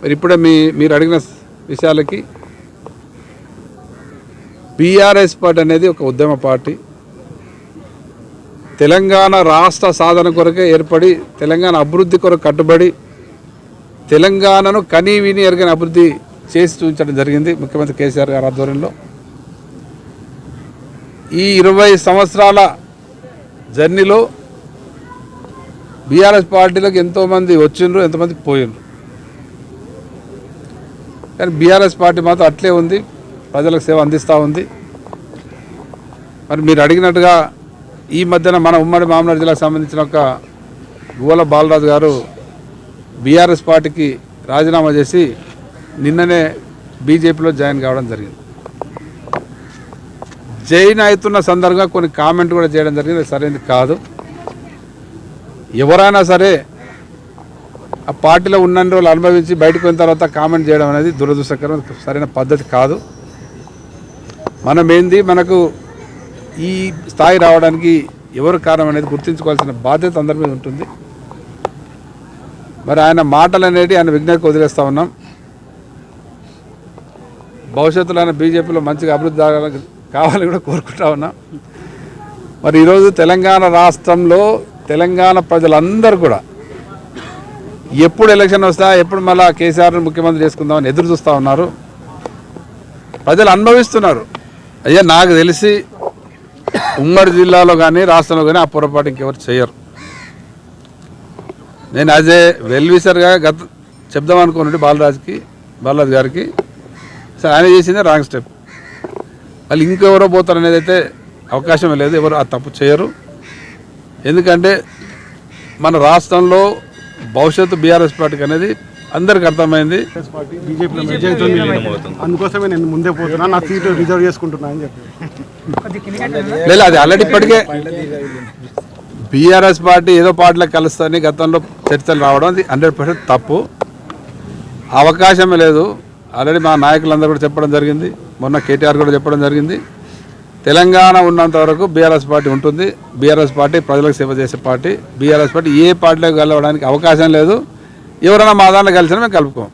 మరి ఇప్పుడే మీరు అడిగిన విషయాలకి బీఆర్ఎస్ పార్టీ అనేది ఒక ఉద్యమ పార్టీ. తెలంగాణ రాష్ట్ర సాధన కొరకే ఏర్పడి తెలంగాణ అభివృద్ధి కొరకు కట్టుబడి తెలంగాణను కనీ విని ఎరగని అభివృద్ధి చేసి చూపించడం జరిగింది ముఖ్యమంత్రి కేసీఆర్ గారి ఆధ్వర్యంలో. ఈ 20 సంవత్సరాల జర్నీలో బీఆర్ఎస్ పార్టీలోకి ఎంతోమంది వచ్చిండ్రు, ఎంతోమంది పోయిండ్రు. కానీ బీఆర్ఎస్ పార్టీ మాత్రం అట్లే ఉంది, ప్రజలకు సేవ అందిస్తూ ఉంది. మరి మీరు అడిగినట్టుగా ఈ మధ్యన మన ఉమ్మడి మామనాడు జిల్లాకు సంబంధించిన ఒక గోల బాలరాజు గారు బీఆర్ఎస్ పార్టీకి రాజీనామా చేసి నిన్ననే బీజేపీలో జాయిన్ కావడం జరిగింది. జాయిన్ అవుతున్న సందర్భంగా కొన్ని కామెంట్ కూడా చేయడం జరిగింది. సరైనది కాదు. ఎవరైనా సరే ఆ పార్టీలో ఉన్న రోజులు అనుభవించి బయటకు పోయిన తర్వాత కామెంట్ చేయడం అనేది దురదృష్టకరం, సరైన పద్ధతి కాదు. మనకు ఈ స్థాయి రావడానికి ఎవరు కారణం అనేది గుర్తించుకోవాల్సిన బాధ్యత అందరి మీద ఉంటుంది. మరి ఆయన మాటలు అనేవి ఆయన విజ్ఞతకు వదిలేస్తూ ఉన్నాం. భవిష్యత్తులో ఆయన బీజేపీలో మంచిగా అభివృద్ధి కావాలని కూడా కోరుకుంటా ఉన్నాం. మరి ఈరోజు తెలంగాణ రాష్ట్రంలో తెలంగాణ ప్రజలందరూ కూడా ఎప్పుడు ఎలక్షన్ వస్తా, ఎప్పుడు మళ్ళీ కేసీఆర్ను ముఖ్యమంత్రి చేసుకుందామని ఎదురు చూస్తూ ఉన్నారు. ప్రజలు అనుభవిస్తున్నారు. అయ్యా నాకు తెలిసి ఉమ్మడి జిల్లాలో కానీ రాష్ట్రంలో కానీ ఆ పొరపాటు ఇంకెవరు చేయరు. నేను యాజ్ ఏ వెల్విషర్గా చెప్దాం అనుకున్నట్టు బాలరాజు గారికి సరే ఆయన చేసిందే రాంగ్ స్టెప్. వాళ్ళు ఇంకెవరో పోతారు అనేది అయితే అవకాశం లేదు. ఎవరు ఆ తప్పు చేయరు. ఎందుకంటే మన రాష్ట్రంలో భవిష్యత్తు బీఆర్ఎస్ పార్టీకి అనేది అందరికి అర్థమైంది. అందుకోసమే నేను ముందే పోతున్నా, నా సీటు రిజర్వ్ చేసుకుంటున్నా అని చెప్పి లేదు. అది ఆల్రెడీ ఇప్పటికే బీఆర్ఎస్ పార్టీ ఏదో పార్టీలకు కలుస్తుందని గతంలో చర్చలు రావడం అది 100% తప్పు. అవకాశమే లేదు. ఆల్రెడీ మా నాయకులందరూ కూడా చెప్పడం జరిగింది. మొన్న కేటీఆర్ కూడా చెప్పడం జరిగింది. తెలంగాణ ఉన్నంత వరకు బీఆర్ఎస్ పార్టీ ఉంటుంది. బీఆర్ఎస్ పార్టీ ప్రజలకు సేవ చేసే పార్టీ. బీఆర్ఎస్ పార్టీ ఏ పార్టీలోకి కలవడానికి అవకాశం లేదు. ఎవరైనా మా దాంట్లో కలిసినా మేము కలుపుకోం.